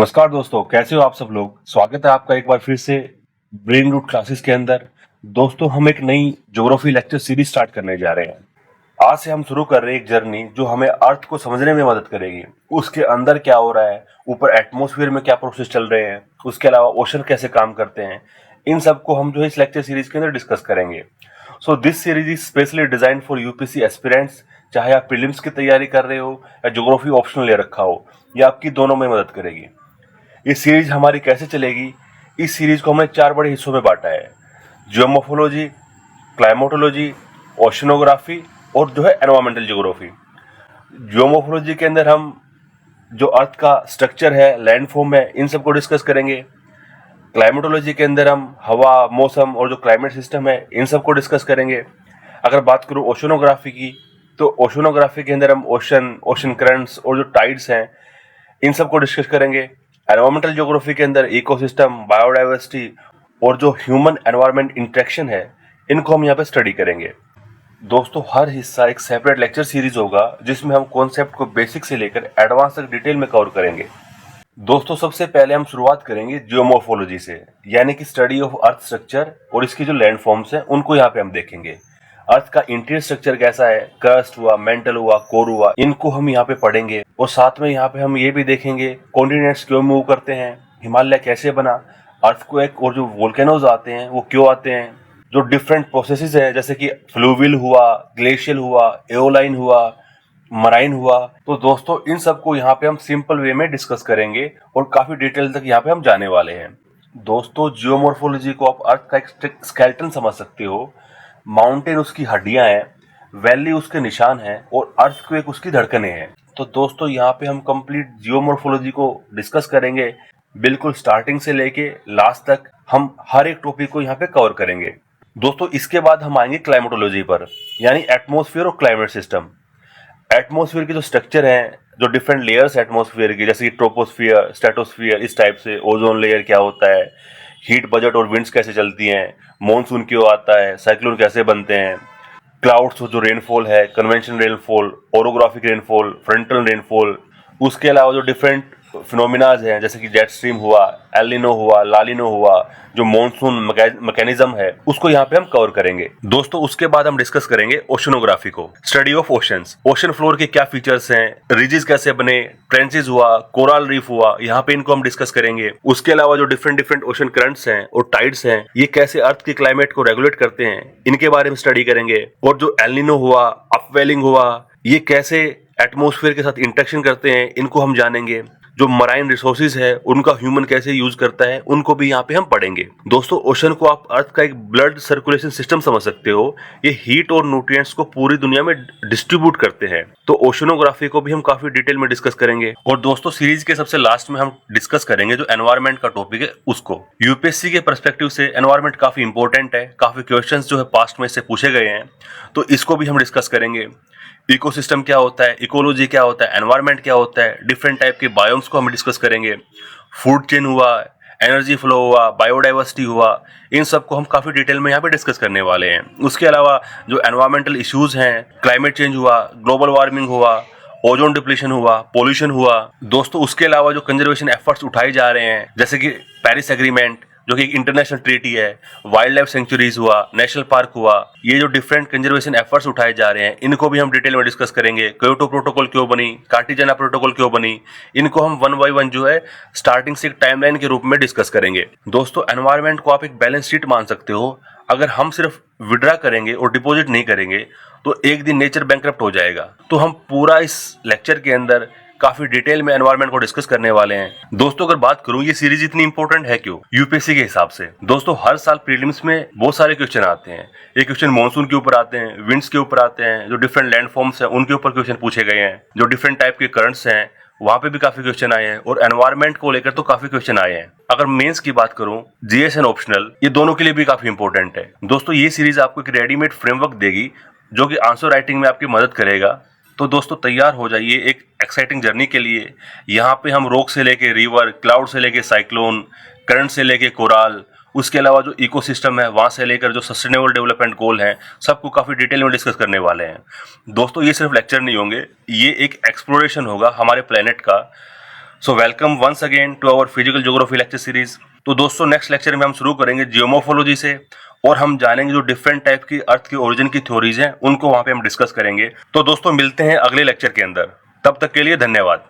नमस्कार दोस्तों, कैसे हो आप सब लोग। स्वागत है आपका एक बार फिर से ब्रेन रूट क्लासेस के अंदर। दोस्तों, हम एक नई ज्योग्राफी लेक्चर सीरीज स्टार्ट करने जा रहे हैं। आज से हम शुरू कर रहे हैं एक जर्नी जो हमें अर्थ को समझने में मदद करेगी। उसके अंदर क्या हो रहा है, ऊपर एटमॉस्फेयर में क्या प्रोसेस चल रहे हैं, उसके अलावा ओशन कैसे काम करते हैं, इन सबको हम जो है इस लेक्चर सीरीज के अंदर डिस्कस करेंगे। So this series is specially design for UPSC aspirants. चाहे आप प्रीलिम्स की तैयारी कर रहे हो या ज्योग्राफी ऑप्शनल ले रखा हो, ये आपकी दोनों में मदद करेगी। ये सीरीज हमारी कैसे चलेगी, इस सीरीज को हमने 4 बड़े हिस्सों में बांटा है: जियोमोर्फोलॉजी, क्लाइमेटोलॉजी, ओशनोग्राफी और जो है एनवायरमेंटल ज्योग्राफी। जियोमोर्फोलॉजी के अंदर हम जो अर्थ का स्ट्रक्चर है, लैंडफॉर्म है, इन सबको डिस्कस करेंगे। क्लाइमेटोलॉजी के अंदर हम हवा, मौसम और जो क्लाइमेट सिस्टम है, इन सबको डिस्कस करेंगे। अगर बात करूँ ओशनोग्राफी की, तो ओशनोग्राफी के अंदर हम ओशन करंट्स और जो टाइड्स हैं, इन सबको डिस्कस करेंगे। एनवायरमेंटल ज्योग्राफी के अंदर इकोसिस्टम, बायोडाइवर्सिटी और जो ह्यूमन एनवायरमेंट इंटरेक्शन है, इनको हम यहाँ पे स्टडी करेंगे। दोस्तों, हर हिस्सा एक सेपरेट लेक्चर सीरीज होगा जिसमें हम कॉन्सेप्ट को बेसिक से लेकर एडवांस तक डिटेल में कवर करेंगे। दोस्तों, सबसे पहले हम शुरुआत करेंगे जियोमोर्फोलॉजी से, यानी कि स्टडी ऑफ अर्थ स्ट्रक्चर और इसकी जो लैंड फॉर्म्स हैं उनको यहाँ पे हम देखेंगे। अर्थ का इंटीरियर स्ट्रक्चर कैसा है, क्रस्ट हुआ, मेंटल हुआ, कोर हुआ, इनको हम यहाँ पे पढ़ेंगे। और साथ में यहाँ पे हम ये भी देखेंगे कॉन्टिनेंट्स क्यों मूव करते हैं, हिमालय कैसे बना, अर्थक्वेक और जो वोल्केनोज आते हैं वो क्यों आते हैं, जो डिफरेंट प्रोसेसेस है जैसे कि फ्लूवियल हुआ, ग्लेशियल हुआ, एओलाइन हुआ, मराइन हुआ। तो दोस्तों, इन सबको यहाँ पे हम सिंपल वे में डिस्कस करेंगे और काफी डिटेल तक यहाँ पे हम जाने वाले हैं। दोस्तों, जियोमोर्फोलॉजी को आप अर्थ का एक स्केलेटन समझ सकते हो। माउंटेन उसकी हड्डियां हैं, वैली उसके निशान हैं और अर्थक्वेक उसकी धड़कनें हैं। तो दोस्तों, यहाँ पे हम कंप्लीट जियोमोर्फोलॉजी को डिस्कस करेंगे, बिल्कुल स्टार्टिंग से लेके लास्ट तक हम हर एक टॉपिक को यहाँ पे कवर करेंगे। दोस्तों, इसके बाद हम आएंगे क्लाइमेटोलॉजी पर, यानी एटमॉस्फेयर और क्लाइमेट सिस्टम। एटमॉस्फेयर के जो स्ट्रक्चर हैं, जो डिफरेंट लेयर्स एटमॉस्फेयर की, जैसे कि ट्रोपोस्फियर, स्ट्रेटोस्फियर, इस टाइप से, ओजोन लेयर क्या होता है, हीट बजट और विंड्स कैसे चलती हैं, मॉनसून क्यों आता है, साइक्लोन कैसे बनते हैं, क्लाउड्स जो रेनफॉल है, conventional rainfall, orographic rainfall, frontal rainfall, उसके अलावा जो डिफरेंट फिनोमिनाज हैं जैसे कि जेट स्ट्रीम हुआ, एल नीनो हुआ, ला नीनो हुआ, जो मॉनसून मैकेनिज्म है, उसको यहाँ पे हम कवर करेंगे। दोस्तों, उसके बाद हम डिस्कस करेंगे ओशनोग्राफी को, study of oceans. Ocean floor के क्या फीचर्स हैं, रिजेस कैसे बने, ट्रेंचेस हुआ, कोरल रीफ हुआ, यहाँ पे इनको हम डिस्कस करेंगे। उसके अलावा जो डिफरेंट ओशन करंट्स हैं और टाइड्स हैं, ये कैसे अर्थ के क्लाइमेट को रेगुलेट करते हैं, इनके बारे में स्टडी करेंगे। और जो एल नीनो हुआ, अपवेलिंग हुआ, ये कैसे एटमॉस्फेयर के साथ इंटरेक्शन करते हैं, इनको हम जानेंगे। जो मराइन रिसोर्सेज है, उनका ह्यूमन कैसे यूज करता है, उनको भी यहाँ पे हम पढ़ेंगे। दोस्तों, ओशन को आप अर्थ का एक ब्लड सर्कुलेशन सिस्टम समझ सकते हो। ये हीट और न्यूट्रिएंट्स को पूरी दुनिया में डिस्ट्रीब्यूट करते हैं। तो ओशनोग्राफी को भी हम काफी डिटेल में डिस्कस करेंगे। और दोस्तों, सीरीज के सबसे लास्ट में हम डिस्कस करेंगे जो एनवायरमेंट का टॉपिक है उसको। यूपीएससी के पर्सपेक्टिव से एनवायरमेंट काफी इंपॉर्टेंट है, काफी क्वेश्चन जो है पास्ट में इससे पूछे गए हैं, तो इसको भी हम डिस्कस करेंगे। इकोसिस्टम क्या होता है, इकोलॉजी क्या होता है, एनवायरनमेंट क्या होता है, डिफरेंट टाइप के बायोम्स को हम डिस्कस करेंगे। फूड चेन हुआ, एनर्जी फ्लो हुआ, बायोडाइवर्सिटी हुआ, इन सबको हम काफी डिटेल में यहाँ पे डिस्कस करने वाले हैं। उसके अलावा जो एनवायरमेंटल इश्यूज हैं, क्लाइमेट चेंज हुआ, ग्लोबल वार्मिंग हुआ, ओजोन डिप्लीशन हुआ, पोल्यूशन हुआ। दोस्तों, उसके अलावा जो कंजर्वेशन एफर्ट्स उठाए जा रहे हैं जैसे कि पेरिस एग्रीमेंट, जो कि एक इंटरनेशनल ट्रीटी है, वाइल्ड लाइफ सेंचुरीज हुआ, नेशनल पार्क हुआ, ये जो डिफरेंट कंजर्वेशन एफर्ट्स उठाए जा रहे हैं, इनको भी हम डिटेल में डिस्कस करेंगे। क्योटो प्रोटोकॉल क्यों बनी, कार्टिजना प्रोटोकॉल क्यों बनी, इनको हम वन बाय वन जो है स्टार्टिंग से एक टाइमलाइन के रूप में डिस्कस करेंगे। दोस्तों, एनवायरमेंट को आप एक बैलेंस शीट मान सकते हो। अगर हम सिर्फ विड्रा करेंगे और डिपॉजिट नहीं करेंगे तो एक दिन नेचर बैंकरप्ट हो जाएगा। तो हम पूरा इस लेक्चर के अंदर काफी डिटेल में एनवायरनमेंट को डिस्कस करने वाले हैं। दोस्तों, अगर बात करूं ये सीरीज इतनी इंपॉर्टेंट है क्यों यूपीएससी के हिसाब से। दोस्तों, हर साल प्रीलिम्स में बहुत सारे क्वेश्चन आते हैं। ये क्वेश्चन मॉनसून के ऊपर आते हैं, विंड्स के ऊपर आते हैं, जो डिफरेंट लैंड फॉर्म्स हैं उनके ऊपर क्वेश्चन पूछे गए हैं, जो डिफरेंट टाइप के करंट्स हैं वहां पे भी काफी क्वेश्चन आए हैं, और एनवायरनमेंट को लेकर तो काफी क्वेश्चन आए हैं। अगर मेंस की बात करूं, जीएस एंड ऑप्शनल, ये दोनों के लिए भी काफी इंपॉर्टेंट है। दोस्तों, ये सीरीज आपको एक रेडीमेड फ्रेमवर्क देगी जो कि आंसर राइटिंग में आपकी मदद करेगा। तो दोस्तों, तैयार हो जाइए एक एक्साइटिंग जर्नी के लिए। यहाँ पे हम रॉक से लेके रिवर, क्लाउड से लेके साइक्लोन, करंट से लेके कोराल, उसके अलावा जो इकोसिस्टम है वहाँ से लेकर जो सस्टेनेबल डेवलपमेंट गोल हैं, सबको काफ़ी डिटेल में डिस्कस करने वाले हैं। दोस्तों, ये सिर्फ लेक्चर नहीं होंगे, ये एक एक्सप्लोरेशन होगा हमारे प्लेनेट का। So welcome once again to our physical geography lecture series. तो दोस्तों नेक्स्ट लेक्चर में हम शुरू करेंगे जियोमॉर्फोलॉजी से और हम जानेंगे जो डिफरेंट टाइप की अर्थ की ओरिजिन की थ्योरीज हैं उनको वहां पे हम डिस्कस करेंगे। तो दोस्तों मिलते हैं अगले लेक्चर के अंदर, तब तक के लिए धन्यवाद।